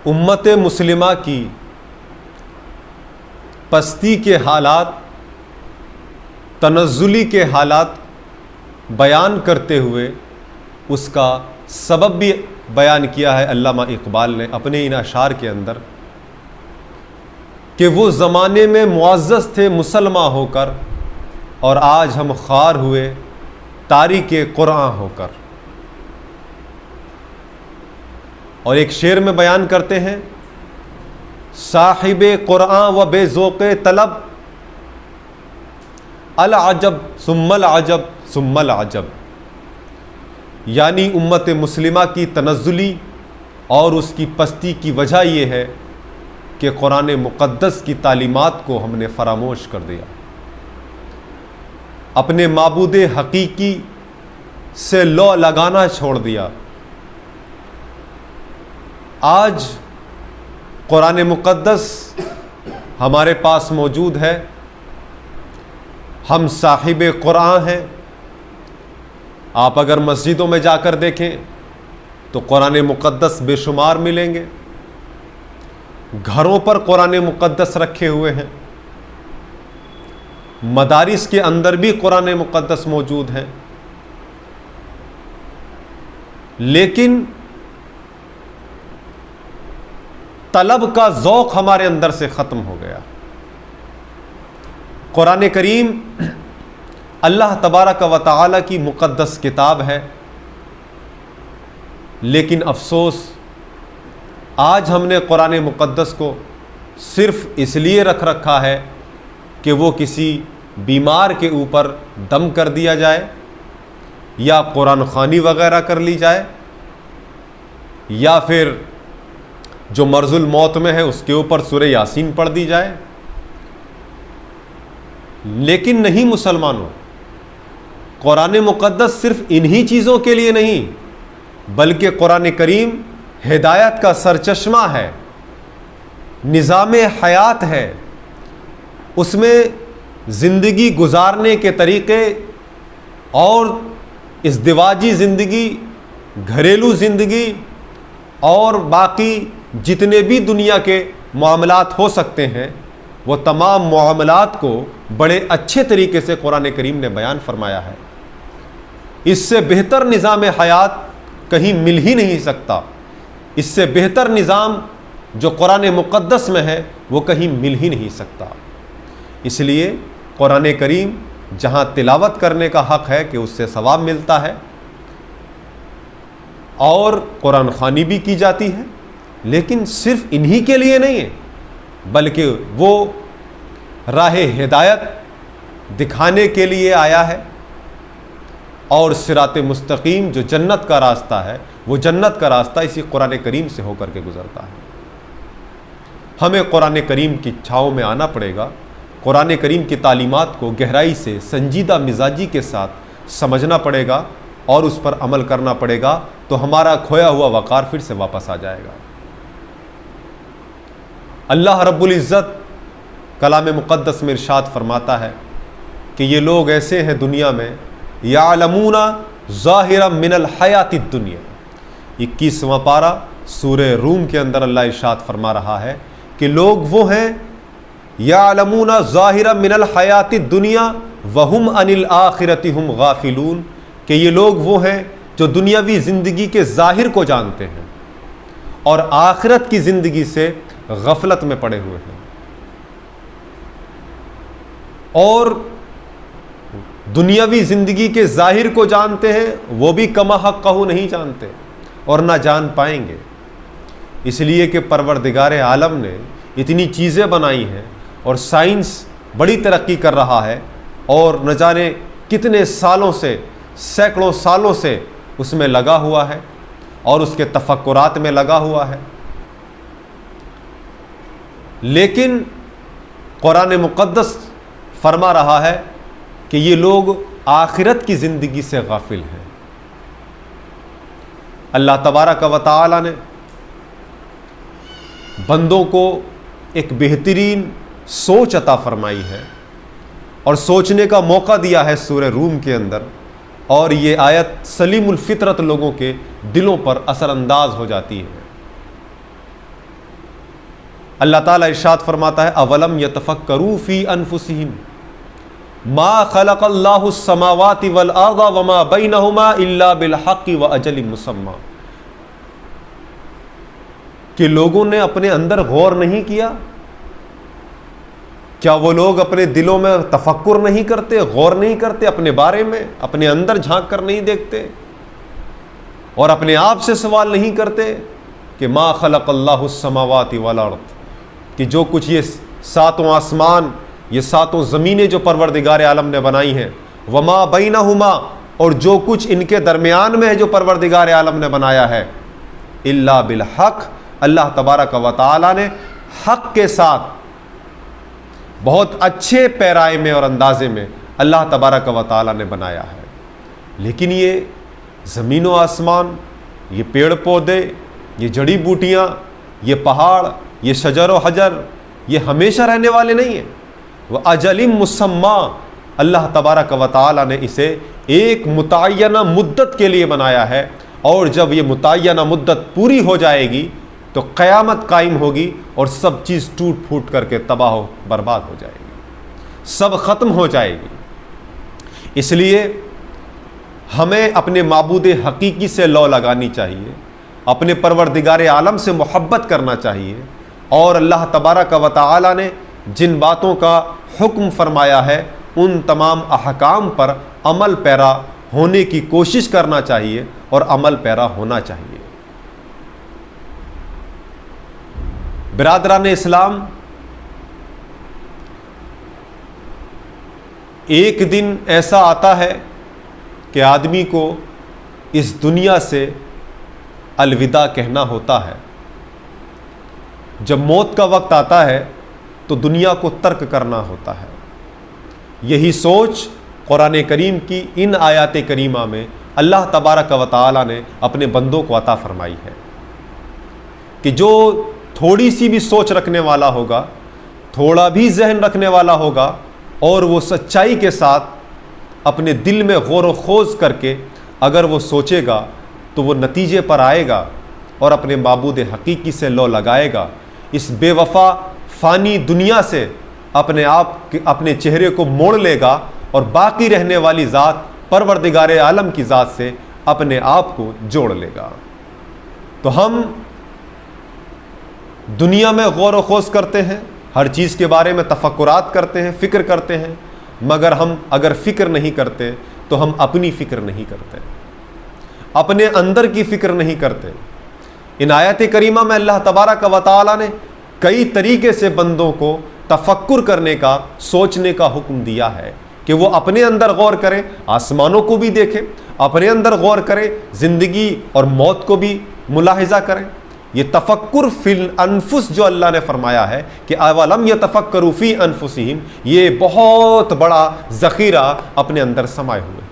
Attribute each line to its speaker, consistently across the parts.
Speaker 1: उम्मत मुस्लिमा की पस्ती के हालात, तनज़्ज़ुली के हालात बयान करते हुए उसका सबब भी बयान किया है अल्लामा इकबाल ने अपने इन अशार के अंदर कि वो ज़माने में मुअज़्ज़ज़ थे मुसलमान होकर और आज हम ख़ार हुए तारिके कुरान होकर। और एक शेर में बयान करते हैं, साहिबे कुरान व बेज़ौक़े तलब अल अजब सुम्मल अजब सुम्मल अजब, यानी उम्मत मुस्लिमा की तनज़्ज़ुली और उसकी पस्ती की वजह यह है कि कुरान मुक़द्दस की तालीमात को हमने फरामोश कर दिया, अपने माबूद हकीकी से लौ लगाना छोड़ दिया। आज कुरान मुक़द्दस हमारे पास मौजूद है, हम साहिब कुरान हैं। आप अगर मस्जिदों में जाकर देखें तो कुरान मुक़द्दस बेशुमार मिलेंगे, घरों पर कुरान मुक़द्दस रखे हुए हैं, मदारिस के अंदर भी कुरान मुक़द्दस मौजूद हैं। लेकिन तलब का ज़ौक़ हमारे अंदर से ख़त्म हो गया। कुरान करीम अल्लाह तबारक व तआला की मुक़द्दस किताब है, लेकिन अफसोस आज हमने कुरान मुक़द्दस को सिर्फ़ इसलिए रख रखा है कि वो किसी बीमार के ऊपर दम कर दिया जाए या कुरान ख़वानी वग़ैरह कर ली जाए, या फिर जो मर्ज़ुल मौत में है उसके ऊपर सूरह यासीन पढ़ दी जाए। लेकिन नहीं मुसलमानों, कुरान मुक़द्दस सिर्फ़ इन्हीं चीज़ों के लिए नहीं, बल्कि कुरान करीम हिदायत का सरचश्मा है, निज़ाम हयात है। उसमें ज़िंदगी गुजारने के तरीक़े और इज़्दिवाजी ज़िंदगी, घरेलू ज़िंदगी और बाकी जितने भी दुनिया के मामलात हो सकते हैं, वो तमाम मामलात को बड़े अच्छे तरीके से कुरान करीम ने बयान फरमाया है। इससे बेहतर निज़ाम हयात कहीं मिल ही नहीं सकता, इससे बेहतर निज़ाम जो कुरान मुक़द्दस में है वो कहीं मिल ही नहीं सकता। इसलिए कुरान करीम जहाँ तिलावत करने का हक़ है कि उससे सवाब मिलता है और कुरान ख़वानी भी की जाती है, लेकिन सिर्फ़ इन्हीं के लिए नहीं है, बल्कि वो राह हिदायत दिखाने के लिए आया है। और सिरात मुस्तकीम जो जन्नत का रास्ता है, वो जन्नत का रास्ता इसी कुरान करीम से होकर के गुज़रता है। हमें कुरान करीम की छाँव में आना पड़ेगा, कुरान करीम की तालीमात को गहराई से संजीदा मिजाजी के साथ समझना पड़ेगा और उस पर अमल करना पड़ेगा, तो हमारा खोया हुआ वक़ार फिर से वापस आ जाएगा। अल्लाह रब्बुल इज़्ज़त कलाम मुक़द्दस में इरशाद फरमाता है कि ये लोग ऐसे हैं दुनिया में, यालमूना ज़ाहिरम मिनल हयातिद दुनिया। 21वां पारा सूरह रूम के अंदर अल्लाह इरशाद फरमा रहा है कि लोग वो हैं, यालमूना ज़ाहिरम मिनल हयातिद दुनिया वहुम अनिल आखिरति हुम गाफिलून, कि ये लोग वो हैं जो दुनियावी ज़िंदगी के ज़ाहिर को जानते हैं और आखिरत की ज़िंदगी से गफलत में पड़े हुए हैं। और दुनियावी ज़िंदगी के ज़ाहिर को जानते हैं, वो भी कमा हक़्क़हू नहीं जानते और ना जान पाएंगे। इसलिए कि परवरदिगार आलम ने इतनी चीज़ें बनाई हैं और साइंस बड़ी तरक्की कर रहा है और न जाने कितने सालों से, सैकड़ों सालों से उसमें लगा हुआ है और उसके तफक्कुरात में लगा हुआ है। लेकिन कुरान मुक़द्दस फरमा रहा है कि ये लोग आखिरत की ज़िंदगी से गाफिल हैं। अल्लाह तबारक व तआला ने बंदों को एक बेहतरीन सोच अता फरमाई है और सोचने का मौका दिया है सूरह रूम के अंदर, और ये आयत सलीमुल फितरत लोगों के दिलों पर असरअंदाज हो जाती है। अल्लाह ताला इरशाद फरमाता है, अवलम यतफक्करू फी अनफुसिहिम मा खलक़ल्लाहु समावाति वल अर्ज़ वमा बैनहुमा इल्ला बिल हक़्क़ि व अजलिम मुसम्मा, कि लोगों ने अपने अंदर गौर नहीं किया? क्या वो लोग अपने दिलों में तफक्कुर नहीं करते, गौर नहीं करते अपने बारे में, अपने अंदर झांक कर नहीं देखते और अपने आप से सवाल नहीं करते कि मा खलक़ल्लाहु समावाति वल अर्ज़, कि जो कुछ ये सातों आसमान, ये सातों ज़मीनें जो परवरदिगार आलम ने बनाई हैं, वमा बैनहुमा, और जो कुछ इनके दरमियान में है जो परवरदिगार आलम ने बनाया है, इल्ला बिल हक़, अल्लाह तबारक व तआला ने हक़ के साथ बहुत अच्छे पैराए में और अंदाजे में अल्लाह तबारक व तआला ने बनाया है। लेकिन ये ज़मीन व आसमान, ये पेड़ पौधे, ये जड़ी बूटियाँ, ये पहाड़, ये शजर व हजर, ये हमेशा रहने वाले नहीं हैं। वह अजलिम मुसम्मा, अल्लाह तबारक व तआला ने इसे एक मुतय्यना मुद्दत के लिए बनाया है, और जब ये मुतय्यना मुद्दत पूरी हो जाएगी तो क़यामत कायम होगी और सब चीज़ टूट फूट करके तबाह बर्बाद हो जाएगी, सब ख़त्म हो जाएगी। इसलिए हमें अपने माबूद हकीकी से लौ लगानी चाहिए, अपने परवरदिगार आलम से मोहब्बत करना चाहिए, और अल्लाह तबारक व तआला ने जिन बातों का हुक्म फरमाया है उन तमाम अहकाम पर अमल पैरा होने की कोशिश करना चाहिए और अमल पैरा होना चाहिए। बिरादरान इस्लाम, एक दिन ऐसा आता है कि आदमी को इस दुनिया से अलविदा कहना होता है। जब मौत का वक्त आता है तो दुनिया को तर्क करना होता है। यही सोच कुरान करीम की इन आयात करीमा में अल्लाह तबारक व तआला ने अपने बंदों को अता फरमाई है कि जो थोड़ी सी भी सोच रखने वाला होगा, थोड़ा भी जहन रखने वाला होगा, और वो सच्चाई के साथ अपने दिल में गौर व खोज करके अगर वो सोचेगा तो वो नतीजे पर आएगा और अपने माबूद हकीकी से लौ लगाएगा। इस बेवफा फ़ानी दुनिया से अपने आप अपने चेहरे को मोड़ लेगा और बाकी रहने वाली ज़ात परवरदिगार आलम की ज़ात से अपने आप को जोड़ लेगा। तो हम दुनिया में गौर व खोज करते हैं, हर चीज़ के बारे में तफक्कुरात करते हैं, फ़िक्र करते हैं, मगर हम अगर फ़िक्र नहीं करते तो हम अपनी फ़िक्र नहीं करते, अपने अंदर की फ़िक्र नहीं करते। इन आयत करीमा में अल्लाह तबारक व तआला ने कई तरीके से बंदों को तफक्कुर करने का, सोचने का हुक्म दिया है कि वो अपने अंदर गौर करें, आसमानों को भी देखें, अपने अंदर गौर करें, ज़िंदगी और मौत को भी मुलाहिज़ा करें। ये तफक्कुर फिल अनफुस जो अल्लाह ने फरमाया है कि अवलम यतफक्करू फी अनफुसिहिम, ये बहुत बड़ा ज़ख़ीरा अपने अंदर समाये हुए हैं।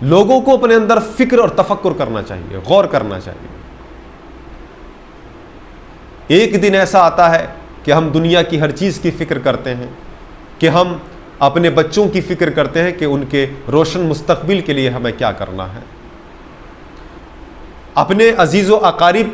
Speaker 1: लोगों को अपने अंदर फ़िक्र और तफक्कुर करना चाहिए, गौर करना चाहिए। एक दिन ऐसा आता है कि हम दुनिया की हर चीज़ की फ़िक्र करते हैं, कि हम अपने बच्चों की फ़िक्र करते हैं कि उनके रोशन मुस्तक़बिल के लिए हमें क्या करना है, अपने अजीज़ व अकारिब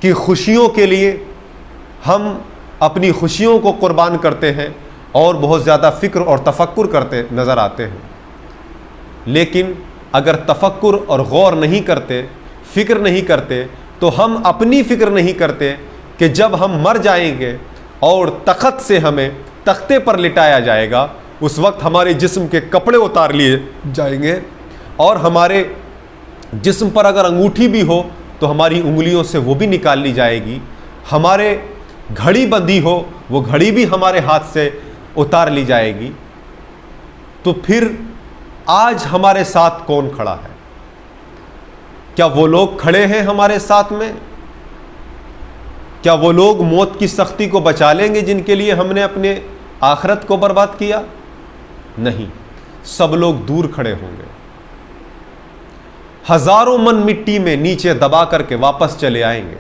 Speaker 1: की खुशियों के लिए हम अपनी खुशियों को कुर्बान करते हैं और बहुत ज़्यादा फ़िक्र और तफक्कुर करते नज़र आते हैं। लेकिन अगर तफक्कुर और गौर नहीं करते, फ़िक्र नहीं करते, तो हम अपनी फ़िक्र नहीं करते कि जब हम मर जाएंगे और तख़्त से हमें तख्ते पर लिटाया जाएगा, उस वक्त हमारे जिस्म के कपड़े उतार लिए जाएंगे और हमारे जिस्म पर अगर अंगूठी भी हो तो हमारी उंगलियों से वो भी निकाल ली जाएगी, हमारे घड़ी बंधी हो वो घड़ी भी हमारे हाथ से उतार ली जाएगी। तो फिर आज हमारे साथ कौन खड़ा है? क्या वो लोग खड़े हैं हमारे साथ में? क्या वो लोग मौत की सख्ती को बचा लेंगे जिनके लिए हमने अपने आखिरत को बर्बाद किया? नहीं, सब लोग दूर खड़े होंगे, हजारों मन मिट्टी में नीचे दबा करके वापस चले आएंगे।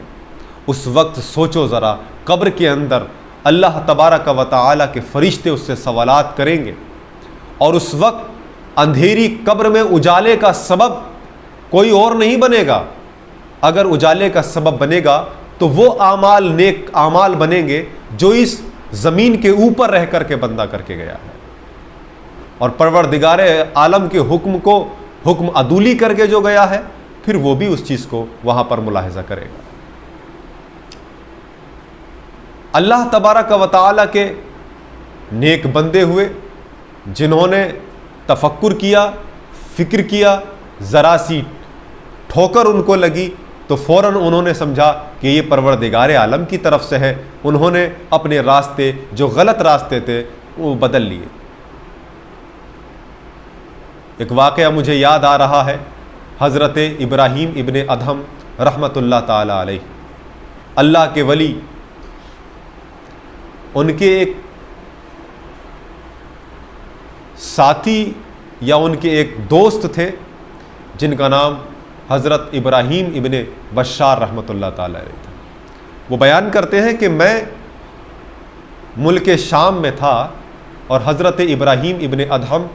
Speaker 1: उस वक्त सोचो ज़रा, कब्र के अंदर अल्लाह तबारक व तआला के फरिश्ते उससे सवालात करेंगे और उस वक्त अंधेरी कब्र में उजाले का सबब कोई और नहीं बनेगा। अगर उजाले का सबब बनेगा तो वो आमाल नेक आमाल बनेंगे जो इस ज़मीन के ऊपर रह करके बंदा करके गया है, और परवरदिगार आलम के हुक्म अदूली करके जो गया है, फिर वो भी उस चीज़ को वहाँ पर मुलाहिजा करेगा। अल्लाह तबारक व तआला के नेक बंदे हुए जिन्होंने तफक्कुर किया, फ़िक्र किया, ज़रा सी ठोकर उनको लगी तो फ़ौरन उन्होंने समझा कि ये परवरदिगार आलम की तरफ से है। उन्होंने अपने रास्ते जो गलत रास्ते थे वो बदल लिए। एक वाक़या मुझे याद आ रहा है, हज़रत इब्राहीम इब्ने अदहम रहमतुल्लाह ताला अलैह, अल्लाह के वली, उनके एक साथी या उनके एक दोस्त थे जिनका नाम हज़रत इब्राहीम इब्ने बशार रहमतुल्लाह ताला अलैह था। वो बयान करते हैं कि मैं मुल्क शाम में था और हज़रत इब्राहीम इब्ने अदहम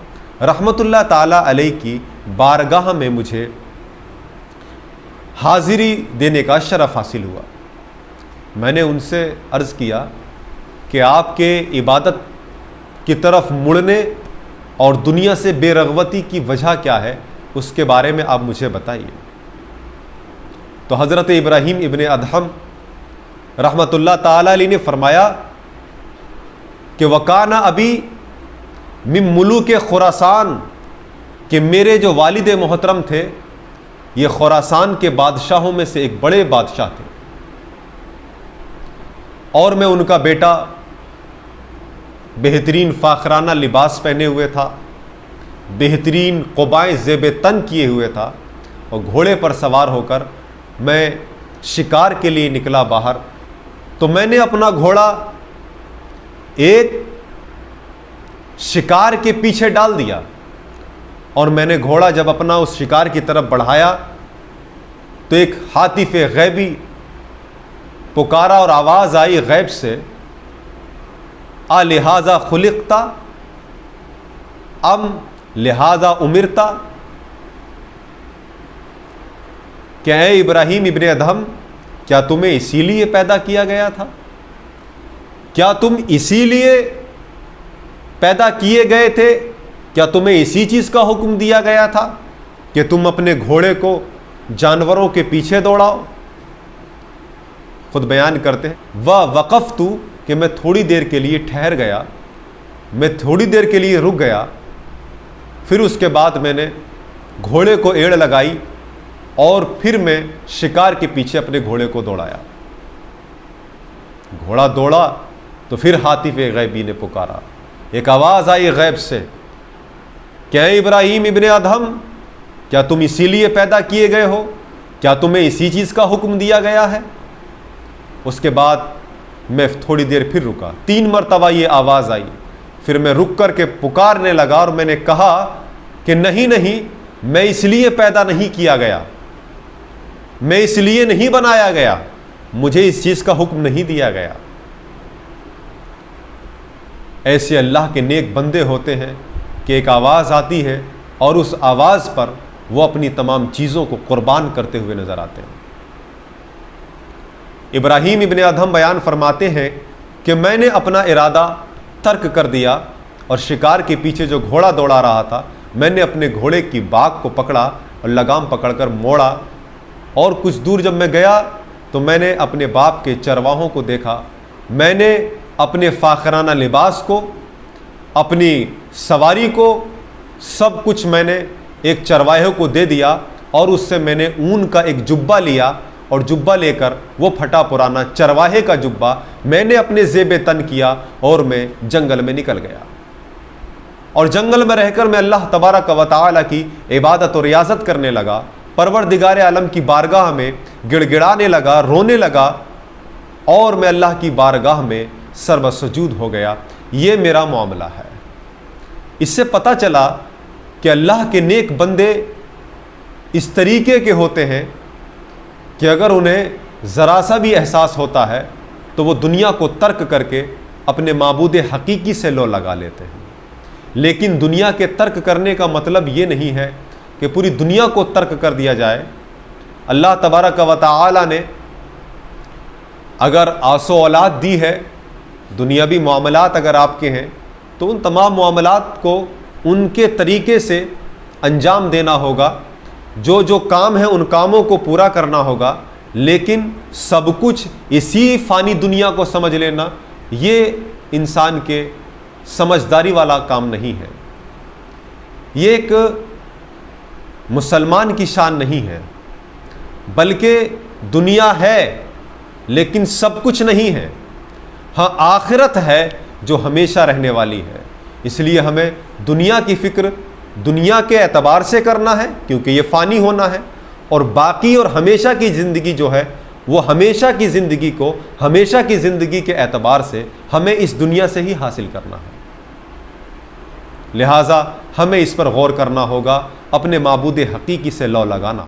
Speaker 1: रहमतुल्लाह ताला अलैह की बारगाह में मुझे हाज़िरी देने का शरफ़ हासिल हुआ। मैंने उनसे अर्ज़ किया कि आपके इबादत की तरफ मुड़ने और दुनिया से बेरग़बती की वजह क्या है, उसके बारे में आप मुझे बताइए। तो हज़रत इब्राहीम इब्ने अदहम रहमतुल्लाह ताला अलैह ने फरमाया कि वकाना अभी मिन मुलूक खुरासान, कि मेरे जो वालिद मोहतरम थे ये खुरासान के बादशाहों में से एक बड़े बादशाह थे, और मैं उनका बेटा बेहतरीन फ़ाखराना लिबास पहने हुए था, बेहतरीन क़ुबाएँ ज़ेब तन किए हुए था, और घोड़े पर सवार होकर मैं शिकार के लिए निकला बाहर। तो मैंने अपना घोड़ा एक शिकार के पीछे डाल दिया, और मैंने घोड़ा जब अपना उस शिकार की तरफ बढ़ाया तो एक हातिफ़ गैबी पुकारा और आवाज़ आई गैब से, आ लिहाजा खुलिक़ता अम लिहाजा उमिरता, क्या है इब्राहीम इब्ने अदहम, क्या तुम्हें इसीलिए पैदा किया गया था? क्या तुम इसीलिए पैदा किए गए थे? क्या तुम्हें इसी चीज़ का हुक्म दिया गया था कि तुम अपने घोड़े को जानवरों के पीछे दौड़ाओ? खुद बयान करते हैं, वह वक़फ़ तू, कि मैं थोड़ी देर के लिए ठहर गया, मैं थोड़ी देर के लिए रुक गया, फिर उसके बाद मैंने घोड़े को एड़ लगाई और फिर मैं शिकार के पीछे अपने घोड़े को दौड़ाया। घोड़ा दौड़ा तो फिर हातिफ़ गैबी ने पुकारा, एक आवाज़ आई गैब से, क्या इब्राहीम इब्ने अदहम, क्या तुम इसीलिए पैदा किए गए हो? क्या तुम्हें इसी चीज़ का हुक्म दिया गया है? उसके बाद मैं थोड़ी देर फिर रुका, 3 मरतबा ये आवाज़ आई, फिर मैं रुक कर के पुकारने लगा और मैंने कहा कि नहीं नहीं, मैं इसलिए पैदा नहीं किया गया, मैं इसलिए नहीं बनाया गया, मुझे इस चीज़ का हुक्म नहीं दिया गया। ऐसे अल्लाह के नेक बंदे होते हैं कि एक आवाज़ आती है और उस आवाज़ पर वो अपनी तमाम चीज़ों को कुर्बान करते हुए नज़र आते हैं। इब्राहीम इब्ने अदहम बयान फरमाते हैं कि मैंने अपना इरादा तर्क कर दिया और शिकार के पीछे जो घोड़ा दौड़ा रहा था, मैंने अपने घोड़े की बाग को पकड़ा और लगाम पकड़कर मोड़ा, और कुछ दूर जब मैं गया तो मैंने अपने बाप के चरवाहों को देखा। मैंने अपने फ़ाखराना लिबास को, अपनी सवारी को, सब कुछ मैंने एक चरवाहे को दे दिया, और उससे मैंने ऊन का एक जुब्बा लिया, और जुब्बा लेकर वो फटा पुराना चरवाहे का जुब्बा मैंने अपने ज़ेब तन किया और मैं जंगल में निकल गया। और जंगल में रहकर मैं अल्लाह तबारक व तआला की इबादत और रियाज़त करने लगा, परवरदिगार आलम की बारगाह में गिड़गिड़ाने लगा, रोने लगा, और मैं अल्लाह की बारगाह में सर्वसजूद हो गया। ये मेरा मामला है। इससे पता चला कि अल्लाह के नेक बंदे इस तरीके के होते हैं कि अगर उन्हें ज़रा सा भी एहसास होता है तो वो दुनिया को तर्क करके अपने माबूद हकीकी से लो लगा लेते हैं। लेकिन दुनिया के तर्क करने का मतलब ये नहीं है कि पूरी दुनिया को तर्क कर दिया जाए। अल्लाह तबारक व तआला ने अगर आसो औलाद दी है, दुनियावी मामलात अगर आपके हैं, तो उन तमाम मामलात को उनके तरीके से अंजाम देना होगा, जो जो काम है उन कामों को पूरा करना होगा। लेकिन सब कुछ इसी फ़ानी दुनिया को समझ लेना, ये इंसान के समझदारी वाला काम नहीं है। ये एक मुसलमान की शान नहीं है, बल्कि दुनिया है लेकिन सब कुछ नहीं है। हाँ, आखिरत है जो हमेशा रहने वाली है। इसलिए हमें दुनिया की फ़िक्र दुनिया के एतबार से करना है, क्योंकि ये फ़ानी होना है, और बाकी और हमेशा की ज़िंदगी जो है वो हमेशा की ज़िंदगी को हमेशा की ज़िंदगी के एतबार से हमें इस दुनिया से ही हासिल करना है। लिहाजा हमें इस पर गौर करना होगा, अपने माबूद हकीकी से लौ लगाना।